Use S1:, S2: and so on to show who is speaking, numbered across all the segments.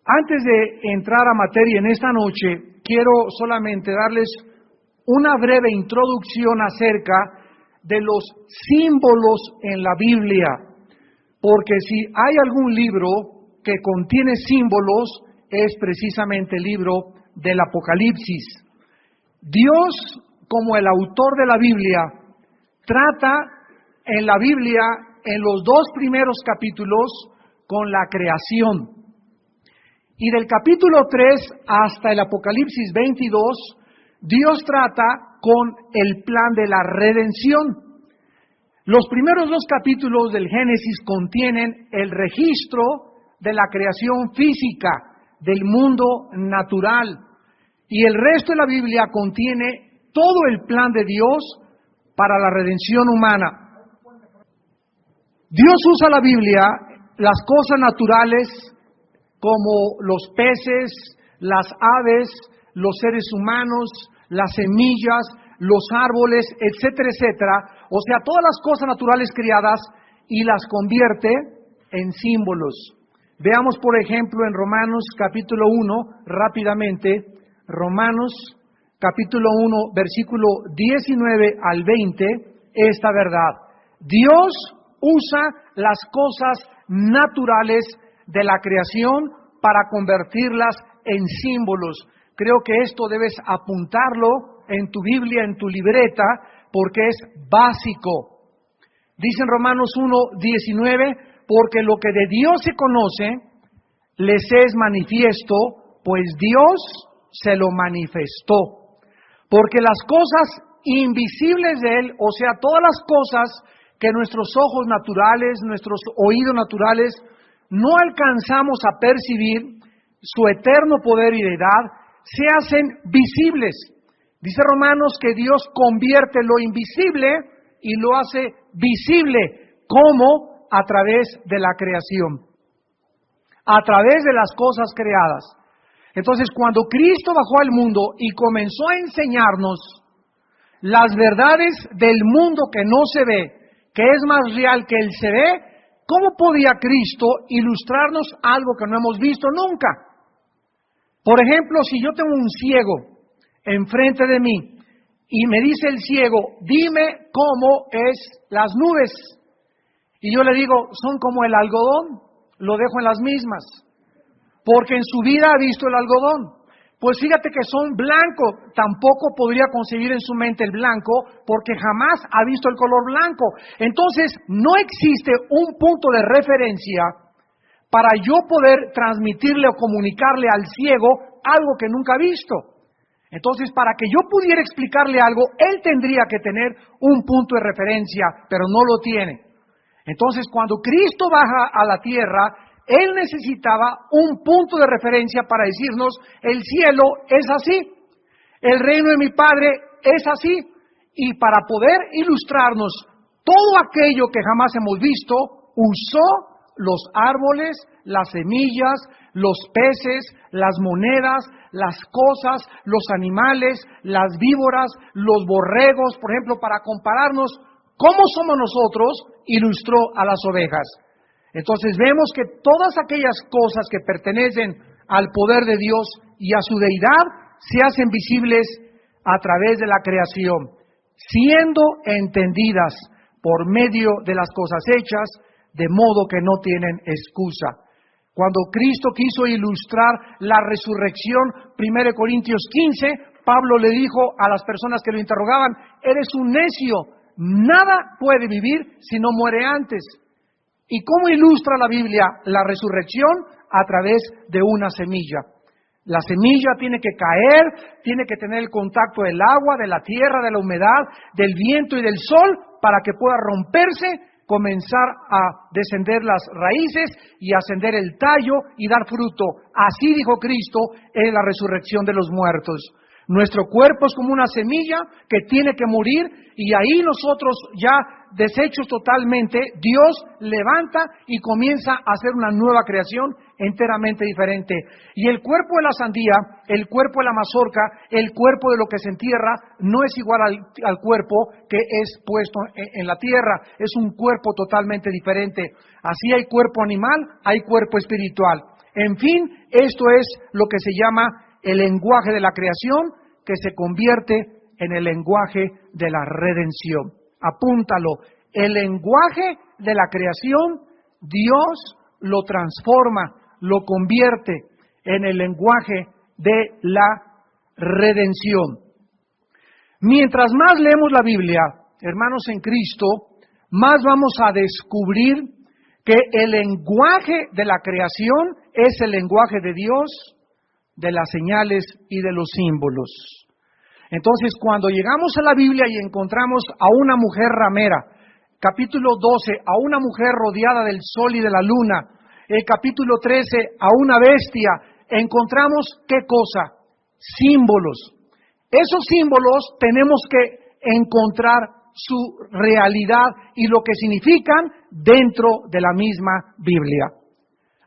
S1: Antes de entrar a materia en esta noche, quiero solamente darles una breve introducción acerca de los símbolos en la Biblia, porque si hay algún libro que contiene símbolos, es precisamente el libro del Apocalipsis. Dios, como el autor de la Biblia, trata en la Biblia, en los 2 primeros capítulos, con la creación. Y del capítulo 3 hasta el Apocalipsis 22, Dios trata con el plan de la redención. Los primeros 2 capítulos del Génesis contienen el registro de la creación física, del mundo natural. Y el resto de la Biblia contiene todo el plan de Dios para la redención humana. Dios usa la Biblia, las cosas naturales, como los peces, las aves, los seres humanos, las semillas, los árboles, etcétera, etcétera. O sea, todas las cosas naturales creadas y las convierte en símbolos. Veamos, por ejemplo, en Romanos capítulo 1, rápidamente, Romanos capítulo 1, versículo 19 al 20, esta verdad. Dios usa las cosas naturales de la creación para convertirlas en símbolos. Creo que esto debes apuntarlo en tu Biblia, en tu libreta, porque es básico. Dice en Romanos 1:19, porque lo que de Dios se conoce, les es manifiesto, pues Dios se lo manifestó. Porque las cosas invisibles de Él, o sea, todas las cosas que nuestros ojos naturales, nuestros oídos naturales, no alcanzamos a percibir, su eterno poder y deidad, se hacen visibles. Dice Romanos que Dios convierte lo invisible y lo hace visible. ¿Cómo? A través de la creación. A través de las cosas creadas. Entonces, cuando Cristo bajó al mundo y comenzó a enseñarnos las verdades del mundo que no se ve, que es más real que el se ve, ¿cómo podía Cristo ilustrarnos algo que no hemos visto nunca? Por ejemplo, si yo tengo un ciego enfrente de mí y me dice el ciego, dime cómo es las nubes. Y yo le digo, son como el algodón, lo dejo en las mismas, porque en su vida ha visto el algodón. Pues fíjate que son blancos, tampoco podría concebir en su mente el blanco, porque jamás ha visto el color blanco. Entonces, no existe un punto de referencia para yo poder transmitirle o comunicarle al ciego algo que nunca ha visto. Entonces, para que yo pudiera explicarle algo, él tendría que tener un punto de referencia, pero no lo tiene. Entonces, cuando Cristo baja a la tierra, Él necesitaba un punto de referencia para decirnos, el cielo es así, el reino de mi Padre es así, y para poder ilustrarnos todo aquello que jamás hemos visto, usó los árboles, las semillas, los peces, las monedas, las cosas, los animales, las víboras, los borregos, por ejemplo, para compararnos cómo somos nosotros, ilustró a las ovejas. Entonces vemos que todas aquellas cosas que pertenecen al poder de Dios y a su deidad se hacen visibles a través de la creación, siendo entendidas por medio de las cosas hechas, de modo que no tienen excusa. Cuando Cristo quiso ilustrar la resurrección, 1 Corintios 15, Pablo le dijo a las personas que lo interrogaban, eres un necio, nada puede vivir si no muere antes. ¿Y cómo ilustra la Biblia la resurrección? A través de una semilla. La semilla tiene que caer, tiene que tener el contacto del agua, de la tierra, de la humedad, del viento y del sol, para que pueda romperse, comenzar a descender las raíces y ascender el tallo y dar fruto. Así dijo Cristo en la resurrección de los muertos. Nuestro cuerpo es como una semilla que tiene que morir y ahí nosotros ya deshechos totalmente, Dios levanta y comienza a hacer una nueva creación enteramente diferente. Y el cuerpo de la sandía, el cuerpo de la mazorca, el cuerpo de lo que se entierra, no es igual al cuerpo que es puesto en la tierra. Es un cuerpo totalmente diferente. Así hay cuerpo animal, hay cuerpo espiritual. En fin, esto es lo que se llama el lenguaje de la creación, que se convierte en el lenguaje de la redención. Apúntalo, el lenguaje de la creación, Dios lo transforma, lo convierte en el lenguaje de la redención. Mientras más leemos la Biblia, hermanos en Cristo, más vamos a descubrir que el lenguaje de la creación es el lenguaje de Dios, de las señales y de los símbolos. Entonces, cuando llegamos a la Biblia y encontramos a una mujer ramera, capítulo 12, a una mujer rodeada del sol y de la luna, el capítulo 13, a una bestia, encontramos, ¿qué cosa? Símbolos. Esos símbolos tenemos que encontrar su realidad y lo que significan dentro de la misma Biblia.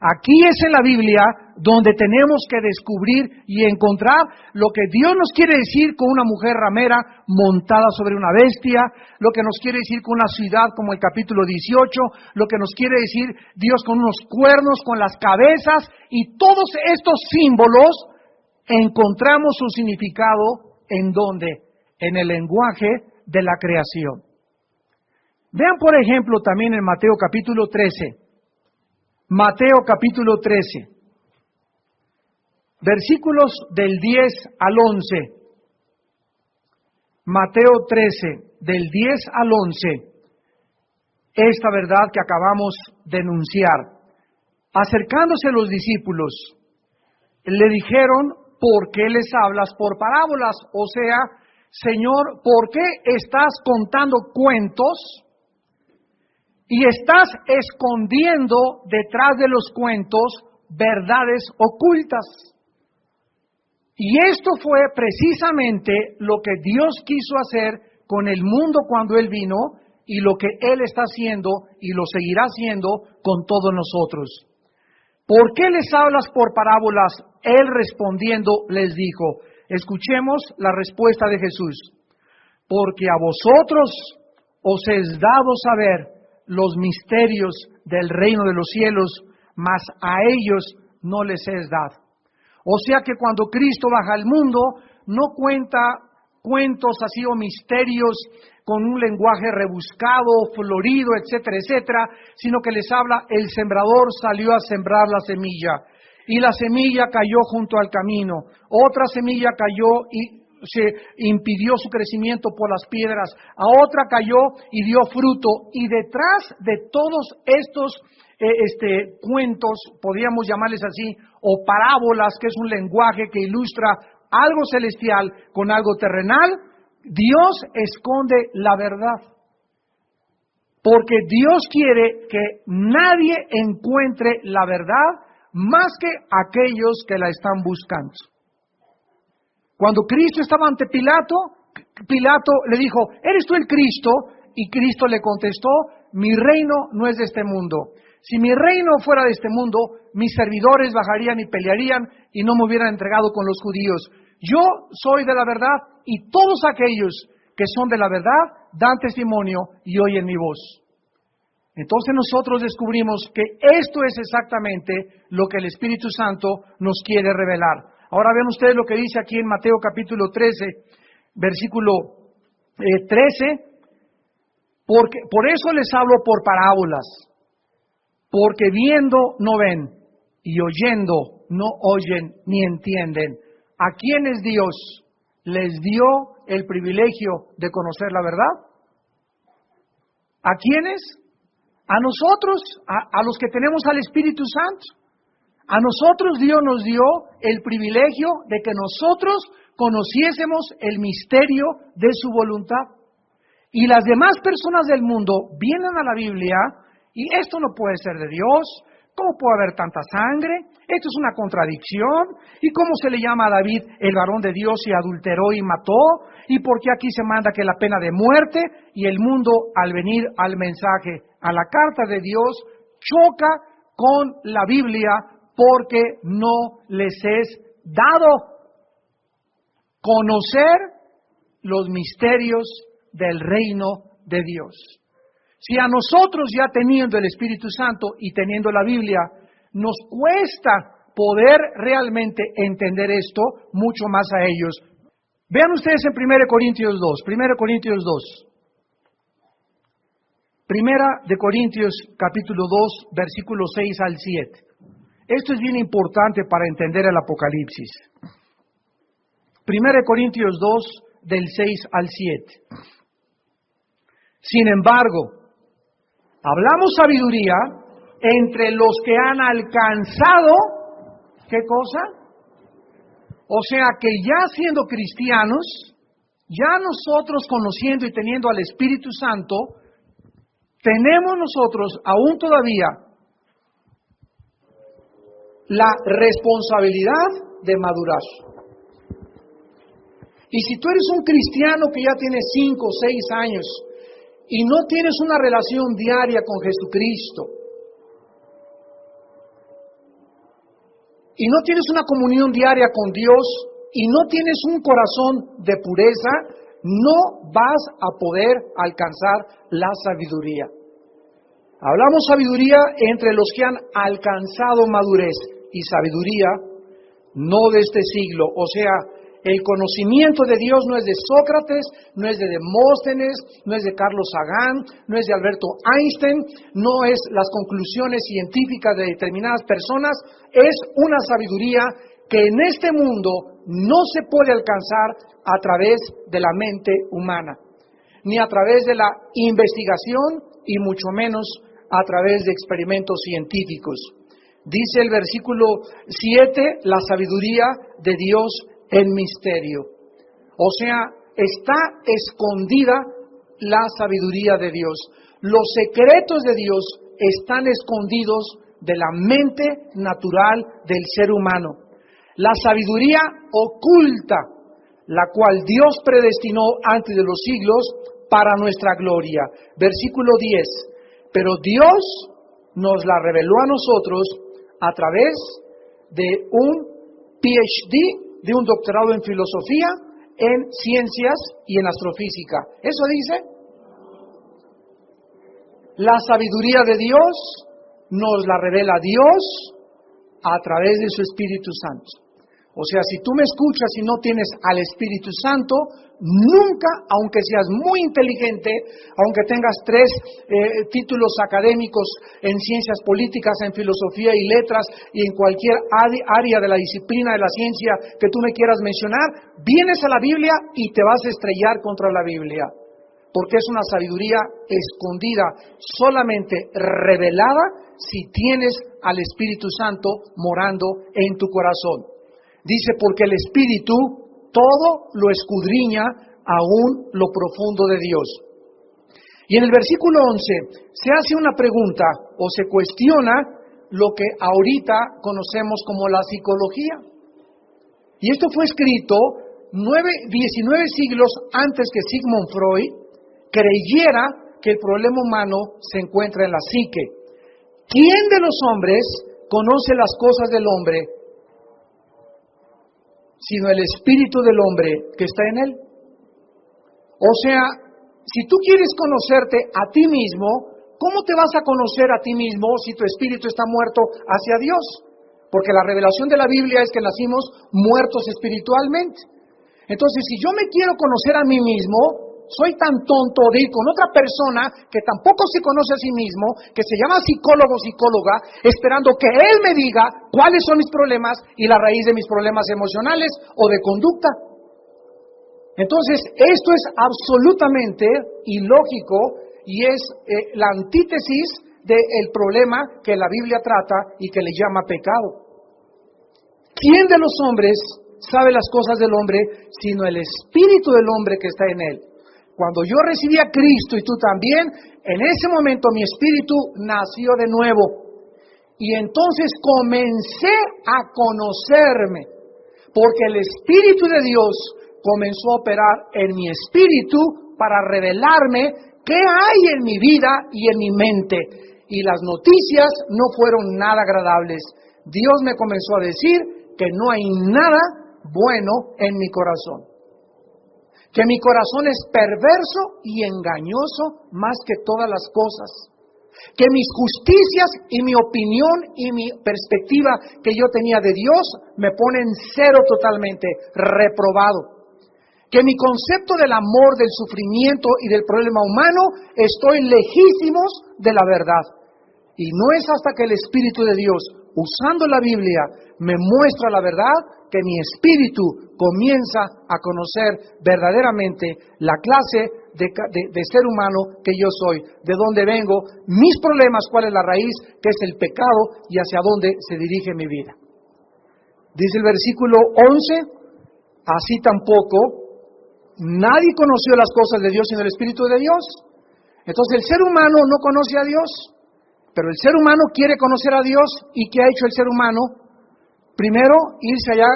S1: Aquí es en la Biblia donde tenemos que descubrir y encontrar lo que Dios nos quiere decir con una mujer ramera montada sobre una bestia, lo que nos quiere decir con una ciudad como el capítulo 18, lo que nos quiere decir Dios con unos cuernos, con las cabezas, y todos estos símbolos encontramos su significado ¿en dónde? En el lenguaje de la creación. Vean por ejemplo también en Mateo capítulo 13. Mateo capítulo 13, versículos del 10 al 11. Mateo 13, del 10 al 11, esta verdad que acabamos de enunciar. Acercándose los discípulos, le dijeron, ¿por qué les hablas por parábolas? O sea, Señor, ¿por qué estás contando cuentos y estás escondiendo detrás de los cuentos verdades ocultas? Y esto fue precisamente lo que Dios quiso hacer con el mundo cuando Él vino y lo que Él está haciendo y lo seguirá haciendo con todos nosotros. ¿Por qué les hablas por parábolas? Él respondiendo les dijo, escuchemos la respuesta de Jesús, porque a vosotros os es dado saber los misterios del reino de los cielos, mas a ellos no les es dado. O sea que cuando Cristo baja al mundo, no cuenta cuentos así o misterios con un lenguaje rebuscado, florido, etcétera, etcétera, sino que les habla, el sembrador salió a sembrar la semilla, y la semilla cayó junto al camino, otra semilla cayó y se impidió su crecimiento por las piedras, a otra cayó y dio fruto, y detrás de todos estos cuentos, podríamos llamarles así, o parábolas, que es un lenguaje que ilustra algo celestial con algo terrenal, Dios esconde la verdad. Porque Dios quiere que nadie encuentre la verdad más que aquellos que la están buscando. Cuando Cristo estaba ante Pilato, Pilato le dijo, ¿eres tú el Cristo? Y Cristo le contestó, mi reino no es de este mundo. Si mi reino fuera de este mundo, mis servidores bajarían y pelearían y no me hubieran entregado con los judíos. Yo soy de la verdad y todos aquellos que son de la verdad dan testimonio y oyen mi voz. Entonces nosotros descubrimos que esto es exactamente lo que el Espíritu Santo nos quiere revelar. Ahora vean ustedes lo que dice aquí en Mateo capítulo 13, versículo 13. Porque, por eso les hablo por parábolas, porque viendo no ven y oyendo no oyen ni entienden. ¿A quiénes Dios les dio el privilegio de conocer la verdad? ¿A quiénes? A nosotros, a los que tenemos al Espíritu Santo. A nosotros Dios nos dio el privilegio de que nosotros conociésemos el misterio de su voluntad. Y las demás personas del mundo vienen a la Biblia y esto no puede ser de Dios. ¿Cómo puede haber tanta sangre? Esto es una contradicción. ¿Y cómo se le llama a David el varón de Dios y adulteró y mató? ¿Y por qué aquí se manda que la pena de muerte? Y el mundo, al venir al mensaje, a la carta de Dios, choca con la Biblia porque no les es dado conocer los misterios del reino de Dios. Si a nosotros, ya teniendo el Espíritu Santo y teniendo la Biblia, nos cuesta poder realmente entender esto mucho más a ellos. Vean ustedes en 1 Corintios 2, 1 Corintios 2. Primera de Corintios capítulo 2, versículos 6 al 7. Esto es bien importante para entender el Apocalipsis. 1 Corintios 2, del 6 al 7. Sin embargo, hablamos sabiduría entre los que han alcanzado, ¿qué cosa? O sea que ya siendo cristianos, ya nosotros conociendo y teniendo al Espíritu Santo, tenemos nosotros aún todavía la responsabilidad de madurar. Y si tú eres un cristiano que ya tiene 5 o 6 años y no tienes una relación diaria con Jesucristo, y no tienes una comunión diaria con Dios, y no tienes un corazón de pureza, no vas a poder alcanzar la sabiduría. Hablamos sabiduría entre los que han alcanzado madurez, y sabiduría no de este siglo. O sea, el conocimiento de Dios no es de Sócrates, no es de Demóstenes, no es de Carlos Sagan, no es de Alberto Einstein, no es las conclusiones científicas de determinadas personas, es una sabiduría que en este mundo no se puede alcanzar a través de la mente humana, ni a través de la investigación y mucho menos a través de experimentos científicos. Dice el versículo 7, la sabiduría de Dios en misterio. O sea, está escondida la sabiduría de Dios. Los secretos de Dios están escondidos de la mente natural del ser humano. La sabiduría oculta, la cual Dios predestinó antes de los siglos para nuestra gloria. Versículo 10. Pero Dios nos la reveló a nosotros a través de un PhD, de un doctorado en filosofía, en ciencias y en astrofísica. ¿Eso dice? La sabiduría de Dios nos la revela Dios a través de su Espíritu Santo. O sea, si tú me escuchas y no tienes al Espíritu Santo, nunca, aunque seas muy inteligente, aunque tengas 3 títulos académicos en ciencias políticas, en filosofía y letras y en cualquier área de la disciplina de la ciencia que tú me quieras mencionar, vienes a la Biblia y te vas a estrellar contra la Biblia, porque es una sabiduría escondida, solamente revelada si tienes al Espíritu Santo morando en tu corazón. Dice, porque el Espíritu todo lo escudriña aún lo profundo de Dios. Y en el versículo 11 se hace una pregunta o se cuestiona lo que ahorita conocemos como la psicología. Y esto fue escrito 19 siglos antes que Sigmund Freud creyera que el problema humano se encuentra en la psique. ¿Quién de los hombres conoce las cosas del hombre sino el espíritu del hombre que está en él? O sea, si tú quieres conocerte a ti mismo, ¿cómo te vas a conocer a ti mismo si tu espíritu está muerto hacia Dios? Porque la revelación de la Biblia es que nacimos muertos espiritualmente. Entonces, si yo me quiero conocer a mí mismo, soy tan tonto de ir con otra persona que tampoco se conoce a sí mismo, que se llama psicólogo o psicóloga, esperando que él me diga cuáles son mis problemas y la raíz de mis problemas emocionales o de conducta. Entonces, esto es absolutamente ilógico y es la antítesis del problema que la Biblia trata y que le llama pecado. ¿Quién de los hombres sabe las cosas del hombre sino el espíritu del hombre que está en él? Cuando yo recibí a Cristo y tú también, en ese momento mi espíritu nació de nuevo. Y entonces comencé a conocerme, porque el Espíritu de Dios comenzó a operar en mi espíritu para revelarme qué hay en mi vida y en mi mente. Y las noticias no fueron nada agradables. Dios me comenzó a decir que no hay nada bueno en mi corazón. Que mi corazón es perverso y engañoso más que todas las cosas. Que mis justicias y mi opinión y mi perspectiva que yo tenía de Dios me ponen cero totalmente, reprobado. Que mi concepto del amor, del sufrimiento y del problema humano estoy lejísimos de la verdad. Y no es hasta que el Espíritu de Dios, usando la Biblia, me muestra la verdad, que mi espíritu comienza a conocer verdaderamente la clase de ser humano que yo soy, de dónde vengo, mis problemas, cuál es la raíz, que es el pecado y hacia dónde se dirige mi vida. Dice el versículo 11, así tampoco nadie conoció las cosas de Dios sino el Espíritu de Dios. Entonces el ser humano no conoce a Dios, pero el ser humano quiere conocer a Dios. ¿Y qué ha hecho el ser humano? Primero, irse allá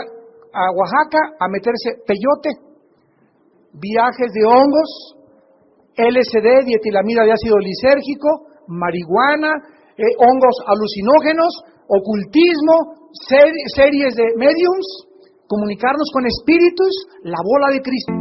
S1: a Oaxaca a meterse peyote, viajes de hongos, LSD, dietilamida de ácido lisérgico, marihuana, hongos alucinógenos, ocultismo, series de mediums, comunicarnos con espíritus, la bola de Cristo.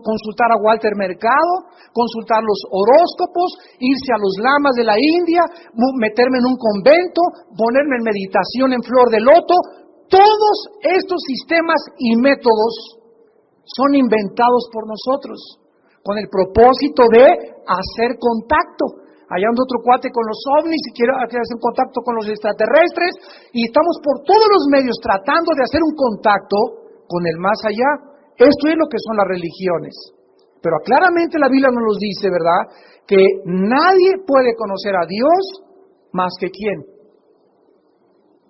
S1: Consultar a Walter Mercado, consultar los horóscopos, irse a los lamas de la India, meterme en un convento, ponerme en meditación en flor de loto. Todos estos sistemas y métodos son inventados por nosotros con el propósito de hacer contacto. Allá anda otro cuate con los ovnis y quiere hacer un contacto con los extraterrestres, y estamos por todos los medios tratando de hacer un contacto con el más allá. Esto es lo que son las religiones. Pero claramente la Biblia nos dice, ¿verdad?, que nadie puede conocer a Dios más que ¿quién?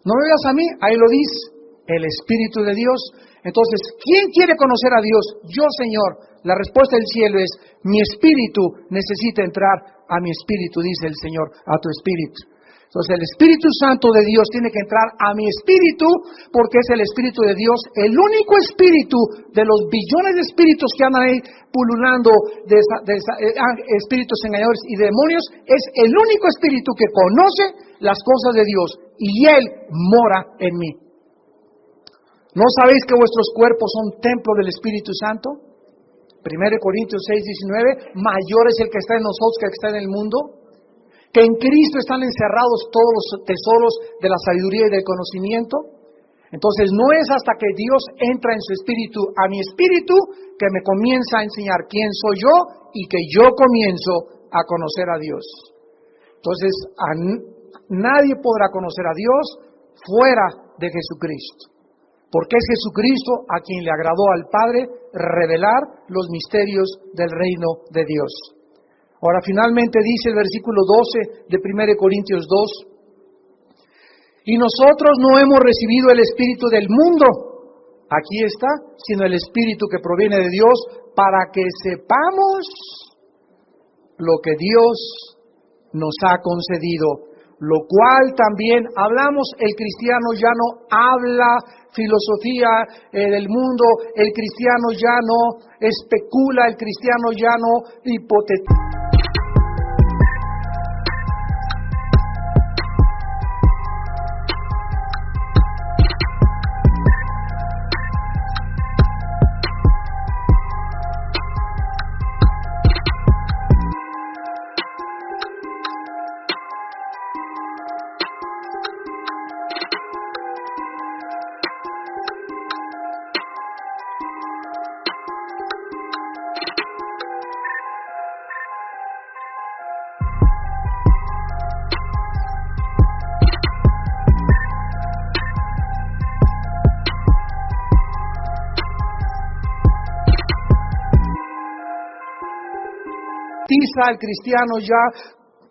S1: No me veas a mí, ahí lo dice, el Espíritu de Dios. Entonces, ¿quién quiere conocer a Dios? Yo, Señor. La respuesta del cielo es, mi espíritu necesita entrar a mi espíritu, dice el Señor, a tu espíritu. Entonces el Espíritu Santo de Dios tiene que entrar a mi espíritu, porque es el Espíritu de Dios, el único espíritu de los billones de espíritus que andan ahí pululando, espíritus engañadores y demonios, es el único espíritu que conoce las cosas de Dios, y Él mora en mí. ¿No sabéis que vuestros cuerpos son templo del Espíritu Santo? 1 Corintios 6:19, mayor es el que está en nosotros que el que está en el mundo. Que en Cristo están encerrados todos los tesoros de la sabiduría y del conocimiento. Entonces no es hasta que Dios entra en su espíritu, a mi espíritu, que me comienza a enseñar quién soy yo y que yo comienzo a conocer a Dios. Entonces nadie podrá conocer a Dios fuera de Jesucristo, porque es Jesucristo a quien le agradó al Padre revelar los misterios del reino de Dios. Ahora finalmente dice el versículo 12 de 1 Corintios 2, y nosotros no hemos recibido el espíritu del mundo, aquí está, sino el espíritu que proviene de Dios, para que sepamos lo que Dios nos ha concedido, lo cual también hablamos. El cristiano ya no habla filosofía del mundo, el cristiano ya no especula, el cristiano ya no hipotetiza. El cristiano ya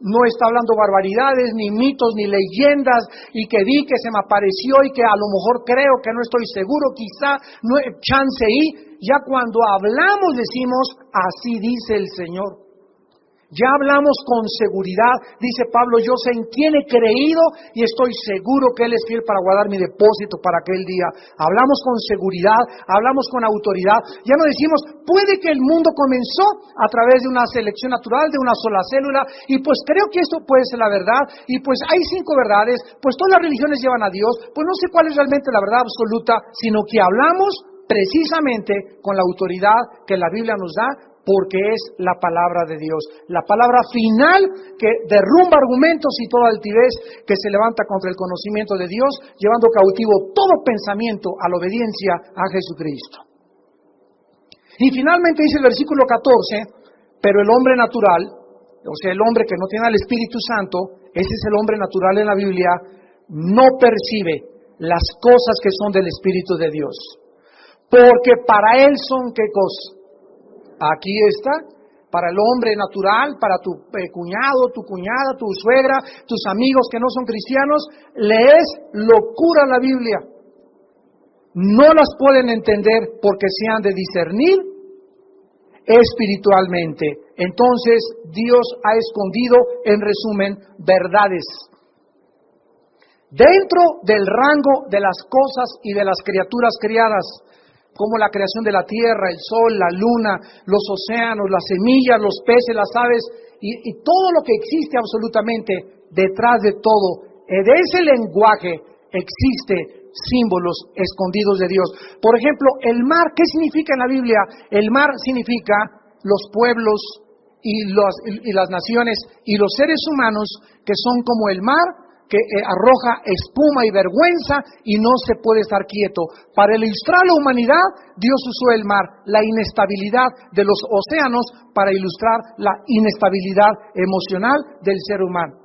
S1: no está hablando barbaridades, ni mitos, ni leyendas, y que vi que se me apareció y que a lo mejor creo que no estoy seguro, quizá, no, chance y, ya cuando hablamos decimos, así dice el Señor. Ya hablamos con seguridad, dice Pablo, yo sé en quién he creído y estoy seguro que Él es fiel para guardar mi depósito para aquel día. Hablamos con seguridad, hablamos con autoridad. Ya no decimos, puede que el mundo comenzó a través de una selección natural, de una sola célula, y pues creo que esto puede ser la verdad, y pues hay 5 verdades, pues todas las religiones llevan a Dios, pues no sé cuál es realmente la verdad absoluta, sino que hablamos precisamente con la autoridad que la Biblia nos da, porque es la palabra de Dios, la palabra final que derrumba argumentos y toda altivez que se levanta contra el conocimiento de Dios, llevando cautivo todo pensamiento a la obediencia a Jesucristo. Y finalmente dice el versículo 14, pero el hombre natural, o sea, el hombre que no tiene al Espíritu Santo, ese es el hombre natural en la Biblia, no percibe las cosas que son del Espíritu de Dios, porque para él son ¿qué cosa? Aquí está, para el hombre natural, para tu cuñado, tu cuñada, tu suegra, tus amigos que no son cristianos, le es locura la Biblia. No las pueden entender porque se han de discernir espiritualmente. Entonces Dios ha escondido, en resumen, verdades dentro del rango de las cosas y de las criaturas criadas, como la creación de la tierra, el sol, la luna, los océanos, las semillas, los peces, las aves y todo lo que existe absolutamente. Detrás de todo, de ese lenguaje existe símbolos escondidos de Dios. Por ejemplo, el mar, ¿qué significa en la Biblia? El mar significa los pueblos y las naciones y los seres humanos que son como el mar, que arroja espuma y vergüenza y no se puede estar quieto. Para ilustrar la humanidad, Dios usó el mar, la inestabilidad de los océanos, para ilustrar la inestabilidad emocional del ser humano.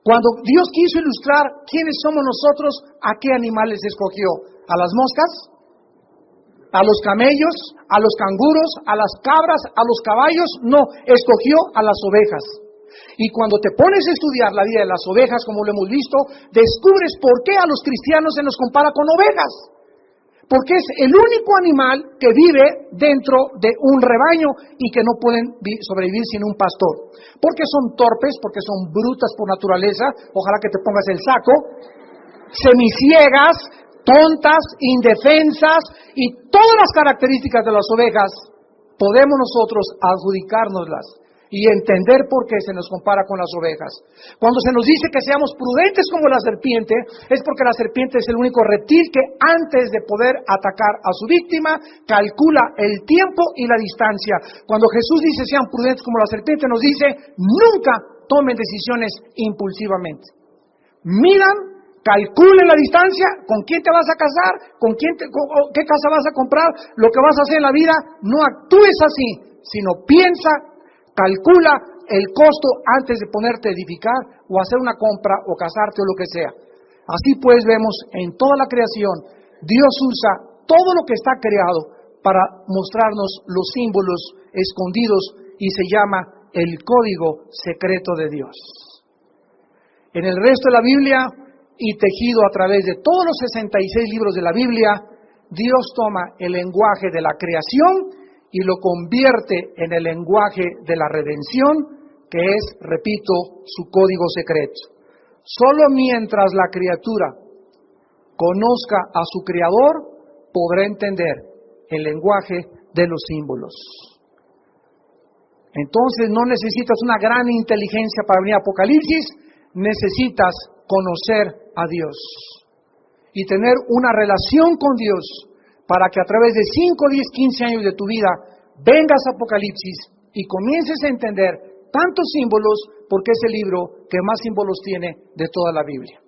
S1: Cuando Dios quiso ilustrar quiénes somos nosotros, ¿a qué animales escogió? ¿A las moscas? ¿A los camellos? ¿A los canguros? ¿A las cabras? ¿A los caballos? No, escogió a las ovejas. Y cuando te pones a estudiar la vida de las ovejas, como lo hemos visto, descubres por qué a los cristianos se nos compara con ovejas. Porque es el único animal que vive dentro de un rebaño y que no pueden sobrevivir sin un pastor. Porque son torpes, porque son brutas por naturaleza, ojalá que te pongas el saco, semiciegas, tontas, indefensas y todas las características de las ovejas, podemos nosotros adjudicárnoslas y entender por qué se nos compara con las ovejas. Cuando se nos dice que seamos prudentes como la serpiente, es porque la serpiente es el único reptil que antes de poder atacar a su víctima, calcula el tiempo y la distancia. Cuando Jesús dice sean prudentes como la serpiente, nos dice nunca tomen decisiones impulsivamente. Miran, calculen la distancia, con quién te vas a casar, qué casa vas a comprar, lo que vas a hacer en la vida. No actúes así, sino piensa, calcula el costo antes de ponerte a edificar o hacer una compra o casarte o lo que sea. Así pues vemos en toda la creación, Dios usa todo lo que está creado para mostrarnos los símbolos escondidos y se llama el código secreto de Dios. En el resto de la Biblia y tejido a través de todos los 66 libros de la Biblia, Dios toma el lenguaje de la creación y lo convierte en el lenguaje de la redención, que es, repito, su código secreto. Solo mientras la criatura conozca a su Creador, podrá entender el lenguaje de los símbolos. Entonces no necesitas una gran inteligencia para venir a Apocalipsis, necesitas conocer a Dios y tener una relación con Dios para que a través de 5, 10, 15 años de tu vida vengas a Apocalipsis y comiences a entender tantos símbolos, porque es el libro que más símbolos tiene de toda la Biblia.